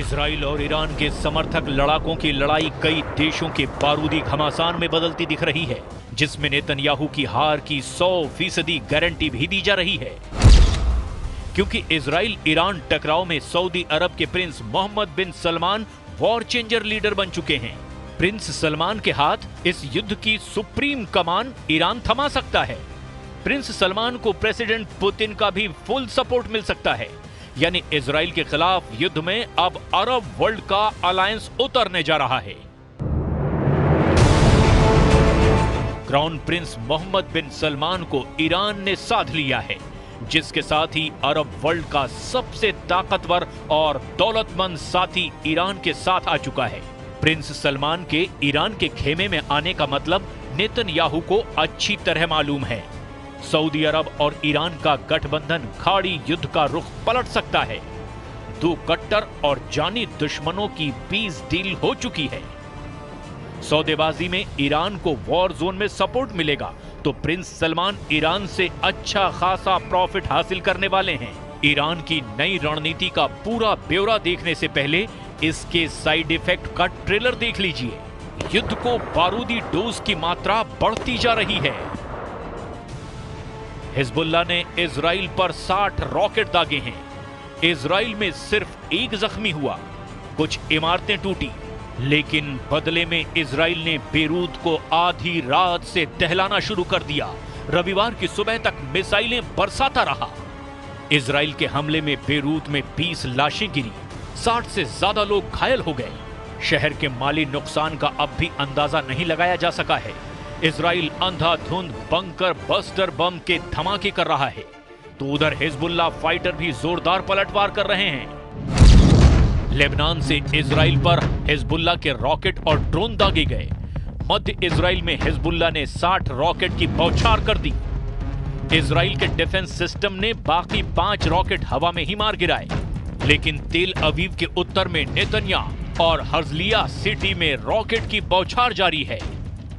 Israel और Iran के समर्थक लड़ाकों की लड़ाई कई देशों के बारूदी घमासान में बदलती दिख रही है, जिसमें नेतन्याहू की हार की 100% गारंटी भी दी जा रही है। क्योंकि इजराइल ईरान टकराव में सऊदी अरब के प्रिंस मोहम्मद बिन सलमान वॉर चेंजर लीडर बन चुके हैं। प्रिंस सलमान के हाथ इस युद्ध की सुप्रीम कमान ईरान थमा सकता है। प्रिंस सलमान को प्रेसिडेंट पुतिन का भी फुल सपोर्ट मिल सकता है। यानी इजराइल के खिलाफ युद्ध में अब अरब वर्ल्ड का अलायंस उतरने जा रहा है। क्राउन प्रिंस मोहम्मद बिन सलमान को ईरान ने साध लिया है, जिसके साथ ही अरब वर्ल्ड का सबसे ताकतवर और दौलतमंद साथी ईरान के साथ आ चुका है। प्रिंस सलमान के ईरान के खेमे में आने का मतलब नेतन्याहू को अच्छी तरह मालूम है। सऊदी अरब और ईरान का गठबंधन खाड़ी युद्ध का रुख पलट सकता है। दो कट्टर और जानी दुश्मनों की पीस डील हो चुकी है। सौदेबाजी में ईरान को वॉर जोन में सपोर्ट मिलेगा तो प्रिंस सलमान ईरान से अच्छा खासा प्रॉफिट हासिल करने वाले हैं। ईरान की नई रणनीति का पूरा ब्यौरा देखने से पहले इसके साइड इफेक्ट का ट्रेलर देख लीजिए। युद्ध को बारूदी डोज की मात्रा बढ़ती जा रही है। हिजबुल्ला ने इजराइल पर 60 रॉकेट दागे हैं। इजराइल में सिर्फ एक जख्मी हुआ, कुछ इमारतें टूटी, लेकिन बदले में इजराइल ने बेरूत को आधी रात से दहलाना शुरू कर दिया। रविवार की सुबह तक मिसाइलें बरसाता रहा। इजराइल के हमले में बेरूत में 20 लाशें गिरी, 60 से ज्यादा लोग घायल हो गए। शहर के माली नुकसान का अब भी अंदाजा नहीं लगाया जा सका है। इजराइल अंधाधुंध बंकर बस्टर बम के धमाके कर रहा है, तो उधर हिजबुल्ला फाइटर भी जोरदार पलटवार कर रहे हैं। लेबनान से इजराइल पर हिजबुल्ला के रॉकेट और ड्रोन दागे गए। मध्य इजराइल में हिजबुल्ला ने 60 रॉकेट की बौछार कर दी। इजराइल के डिफेंस सिस्टम ने बाकी 5 रॉकेट हवा में ही मार गिराए, लेकिन तेल अवीव के उत्तर में नेतन्या और हर्जलिया सिटी में रॉकेट की बौछार जारी है।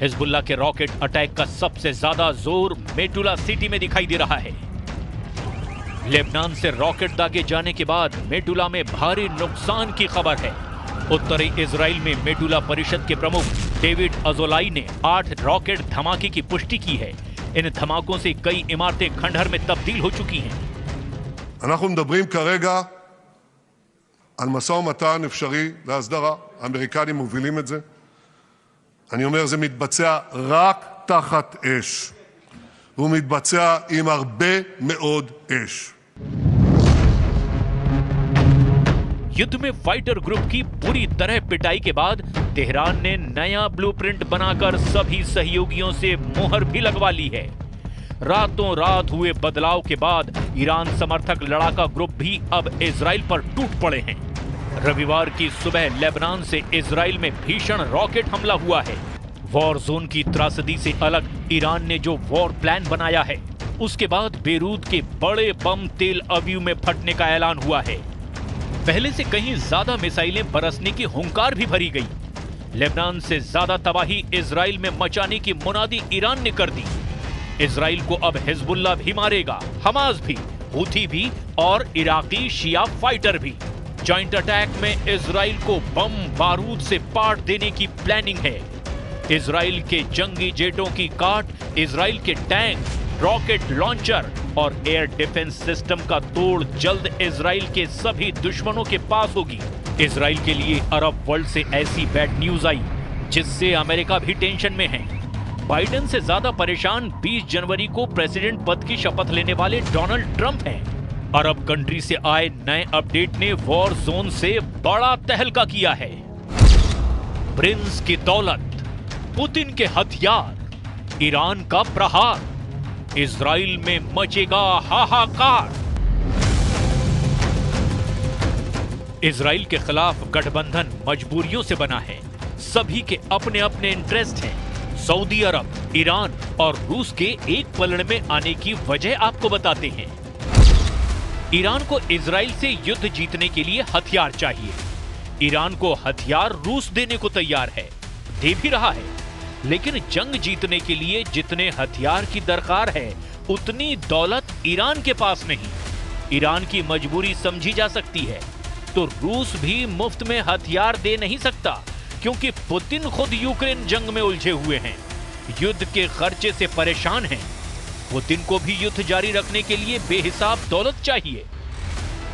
हिजबुल्ला के रॉकेट अटैक का सबसे ज्यादा जोर मेटुला सिटी में दिखाई दे रहा है। लेबनान से रॉकेट दागे जाने के बाद मेटुला में भारी नुकसान की खबर है। उत्तरी इजराइल में मेटुला परिषद के प्रमुख डेविड अजोलाई ने 8 रॉकेट धमाके की पुष्टि की है। इन धमाकों से कई इमारतें खंडहर में तब्दील हो चुकी हैं। אנחנו מדברים כרגע על משא ומתן אפשרי להסדרה. האמריקנים מובילים את זה. אני אומר, זה מתבצע רק תחת אש. והוא מתבצע עם הרבה מאוד אש. युद्ध में फाइटर ग्रुप की पूरी तरह पिटाई के बाद तेहरान ने नया ब्लूप्रिंट बनाकर सभी सहयोगियों से मोहर भी लगवा ली है। रातों रात हुए बदलाव के बाद ईरान समर्थक लड़ाका ग्रुप भी अब इजराइल पर टूट पड़े हैं। रविवार की सुबह लेबनान से इजराइल में भीषण रॉकेट हमला हुआ है। वॉर जोन की त्रासदी से अलग ईरान ने जो वॉर प्लान बनाया है, उसके बाद बेरूत के बड़े बम तेल अवीव में फटने का ऐलान हुआ है। पहले से कहीं ज्यादा मिसाइलें बरसने की हुंकार भी भरी गई। लेबनान से ज्यादा तबाही इजराइल में मचाने की मुनादी ईरान ने कर दी। इजराइल को अब हिजबुल्ला भी मारेगा, हमास भी, हूथी भी और इराकी शिया फाइटर भी। जॉइंट अटैक में इजराइल को बम बारूद से पाट देने की प्लानिंग है। इजराइल के जंगी जेटों की काट इजराइल के टैंक, रॉकेट लॉन्चर और एयर डिफेंस सिस्टम का तोड़ जल्द इजराइल के सभी दुश्मनों के पास होगी। इजराइल के लिए अरब वर्ल्ड से ऐसी बैड न्यूज आई जिससे अमेरिका भी टेंशन में है। बाइडेन से ज्यादा परेशान 20 जनवरी को प्रेसिडेंट पद की शपथ लेने वाले डोनाल्ड ट्रंप हैं। अरब कंट्री से आए नए अपडेट ने वॉर जोन से बड़ा तहलका किया है। प्रिंस की दौलत, पुतिन के हथियार, ईरान का प्रहार, इजराइल में मचेगा हाहाकार। इजराइल के खिलाफ गठबंधन मजबूरियों से बना है। सभी के अपने अपने इंटरेस्ट हैं। सऊदी अरब, ईरान और रूस के एक पलड़े में आने की वजह आपको बताते हैं। ईरान को इजराइल से युद्ध जीतने के लिए हथियार चाहिए। ईरान को हथियार रूस देने को तैयार है, दे भी रहा है, लेकिन जंग जीतने के लिए जितने हथियार की दरकार है उतनी दौलत ईरान के पास नहीं। ईरान की मजबूरी समझी जा सकती है, तो रूस भी मुफ्त में हथियार दे नहीं सकता, क्योंकि पुतिन खुद यूक्रेन जंग में उलझे हुए हैं, युद्ध के खर्चे से परेशान हैं। पुतिन को भी युद्ध जारी रखने के लिए बेहिसाब दौलत चाहिए।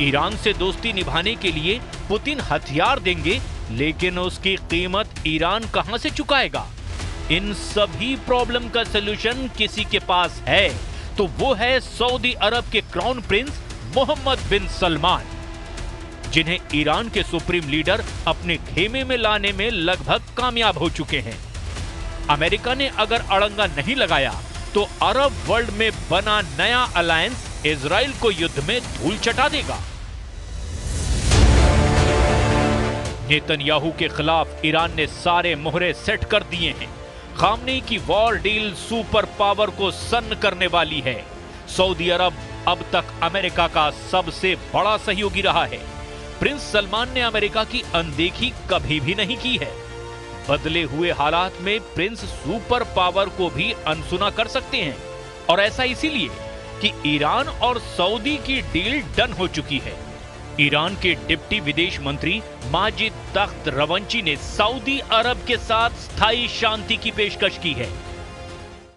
ईरान से दोस्ती निभाने के लिए पुतिन हथियार देंगे, लेकिन उसकी कीमत ईरान कहां से चुकाएगा? इन सभी प्रॉब्लम का सलूशन किसी के पास है, तो वो है सऊदी अरब के क्राउन प्रिंस मोहम्मद बिन सलमान, जिन्हें ईरान के सुप्रीम लीडर अपने खेमे में लाने में लगभग कामयाब हो चुके हैं। अमेरिका ने अगर अड़ंगा नहीं लगाया तो अरब वर्ल्ड में बना नया अलायंस इजराइल को युद्ध में धूल चटा देगा। नेतन्याहू के खिलाफ ईरान ने सारे मोहरे सेट कर दिए हैं। खामनेई की वॉर डील सुपर पावर को सन्न करने वाली है। सऊदी अरब अब तक अमेरिका का सबसे बड़ा सहयोगी रहा है। प्रिंस सलमान ने अमेरिका की अनदेखी कभी भी नहीं की है। बदले हुए हालात में प्रिंस सुपर पावर को भी अनसुना कर सकते हैं, और ऐसा इसीलिए कि ईरान और सऊदी की डील डन हो चुकी है। ईरान के डिप्टी विदेश मंत्री माजिद तख्त रवंची ने सऊदी अरब के साथ स्थायी शांति की पेशकश की है।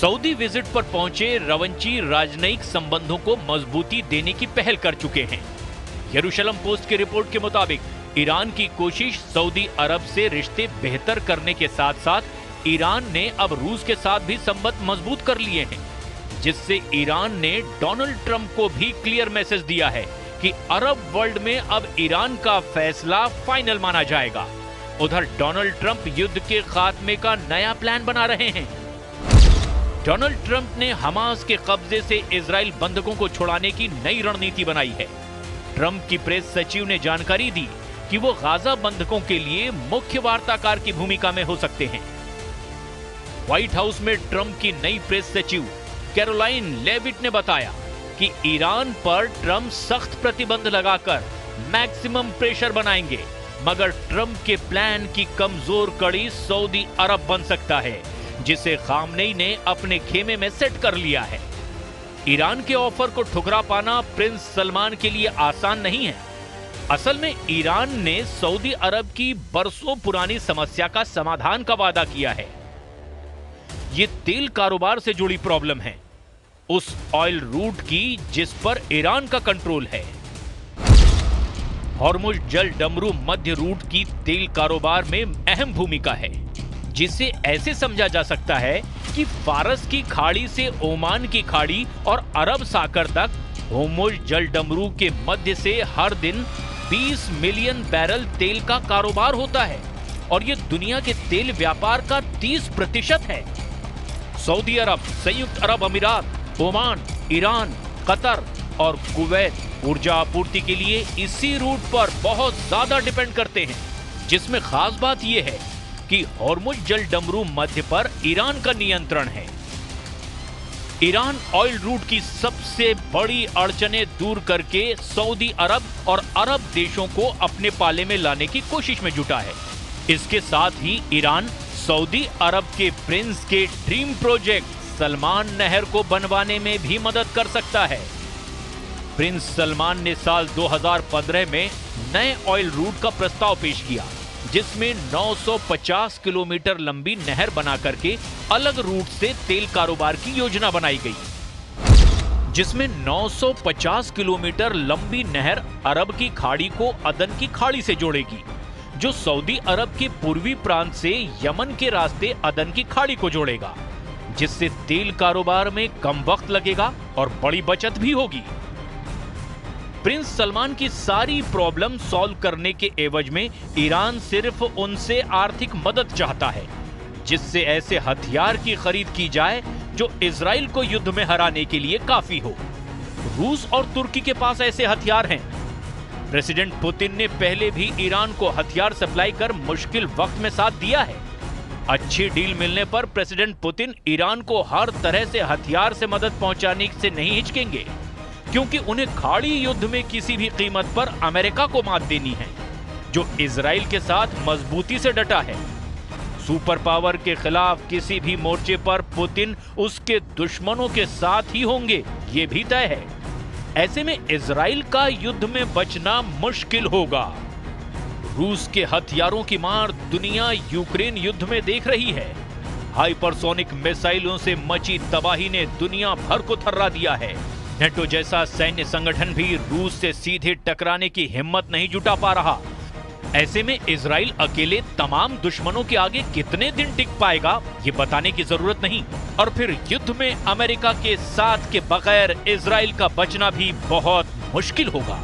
सऊदी विजिट पर पहुंचे रवंची राजनयिक संबंधों को मजबूती देने की पहल कर चुके हैं। यरूशलम पोस्ट की रिपोर्ट के मुताबिक ईरान की कोशिश सऊदी अरब से रिश्ते बेहतर करने के साथ साथ ईरान ने अब रूस के साथ भी संबंध मजबूत कर लिए हैं, जिससे ईरान ने डोनाल्ड ट्रंप को भी क्लियर मैसेज दिया है कि अरब वर्ल्ड में अब ईरान का फैसला फाइनल माना जाएगा। उधर डोनाल्ड ट्रंप युद्ध के खात्मे का नया प्लान बना रहे हैं। डोनाल्ड ट्रंप ने हमास के कब्जे से इजराइल बंधकों को छुड़ाने की नई रणनीति बनाई है। ट्रंप की प्रेस सचिव ने जानकारी दी कि वो गाजा बंधकों के लिए मुख्य वार्ताकार की भूमिका में हो सकते हैं। व्हाइट हाउस में ट्रंप की नई प्रेस सचिव कैरोलाइन लेविट ने बताया कि ईरान पर ट्रंप सख्त प्रतिबंध लगाकर मैक्सिमम प्रेशर बनाएंगे, मगर ट्रंप के प्लान की कमजोर कड़ी सऊदी अरब बन सकता है, जिसे खामनेई ने अपने खेमे में सेट कर लिया है। ईरान के ऑफर को ठुकरा पाना प्रिंस सलमान के लिए आसान नहीं है। असल में ईरान ने सऊदी अरब की बरसों पुरानी समस्या का समाधान का वादा किया है। ये तेल कारोबार से जुड़ी प्रॉब्लम है, उस ऑयल रूट की जिस पर ईरान का कंट्रोल है। हॉर्मुज जल डमरू मध्य रूट की तेल कारोबार में अहम भूमिका है, जिसे ऐसे समझा जा सकता है कि फारस की खाड़ी से ओमान की खाड़ी और अरब सागर तक हॉर्मुज जल डमरू के मध्य से हर दिन 20 मिलियन बैरल तेल का कारोबार होता है, और यह दुनिया के तेल व्यापार का 30% है। सऊदी अरब, संयुक्त अरब अमीरात, ओमान, ईरान, कतर और कुवैत ऊर्जा आपूर्ति के लिए इसी रूट पर बहुत ज्यादा डिपेंड करते हैं, जिसमें खास बात यह है कि हॉर्मुज जल डमरू मध्य पर ईरान का नियंत्रण है। ईरान ऑयल रूट की सबसे बड़ी अड़चनें दूर करके सऊदी अरब और अरब देशों को अपने पाले में लाने की कोशिश में जुटा है। इसके साथ ही ईरान सऊदी अरब के प्रिंस के ड्रीम प्रोजेक्ट सलमान नहर को बनवाने में भी मदद कर सकता है। प्रिंस सलमान ने साल 2015 में नए ऑयल रूट का प्रस्ताव पेश किया, जिसमें 950 किलोमीटर लंबी नहर बना करके अलग रूट से तेल कारोबार की योजना बनाई गई, जिसमें 950 किलोमीटर लंबी नहर अरब की खाड़ी को अदन की खाड़ी से जोड़ेगी, जो सऊदी अरब के पूर्वी प्रांत से यमन के रास्ते अदन की खाड़ी को जोड़ेगा, जिससे तेल कारोबार में कम वक्त लगेगा और बड़ी बचत भी होगी। प्रिंस सलमान की सारी प्रॉब्लम सॉल्व करने के एवज में ईरान सिर्फ उनसे आर्थिक मदद चाहता है, जिससे ऐसे हथियार की खरीद की जाए जो इजराइल को युद्ध में हराने के लिए काफी हो। रूस और तुर्की के पास ऐसे हथियार हैं। प्रेसिडेंट पुतिन ने पहले भी ईरान को हथियार सप्लाई कर मुश्किल वक्त में साथ दिया है। अच्छी डील मिलने पर प्रेसिडेंट पुतिन ईरान को हर तरह से हथियार से मदद पहुंचाने से नहीं हिचकेंगे, क्योंकि उन्हें खाड़ी युद्ध में किसी भी कीमत पर अमेरिका को मात देनी है, जो इजराइल के साथ मजबूती से डटा है। सुपर पावर के खिलाफ किसी भी मोर्चे पर पुतिन उसके दुश्मनों के साथ ही होंगे, ये भी तय है। ऐसे में इजराइल का युद्ध में बचना मुश्किल होगा। रूस के हथियारों की मार दुनिया यूक्रेन युद्ध में देख रही है। हाइपरसोनिक मिसाइलों से मची तबाही ने दुनिया भर को थर्रा दिया है। नेटो जैसा सैन्य संगठन भी रूस से सीधे टकराने की हिम्मत नहीं जुटा पा रहा। ऐसे में इजराइल अकेले तमाम दुश्मनों के आगे कितने दिन टिक पाएगा, ये बताने की जरूरत नहीं। और फिर युद्ध में अमेरिका के साथ के बगैर इजराइल का बचना भी बहुत मुश्किल होगा।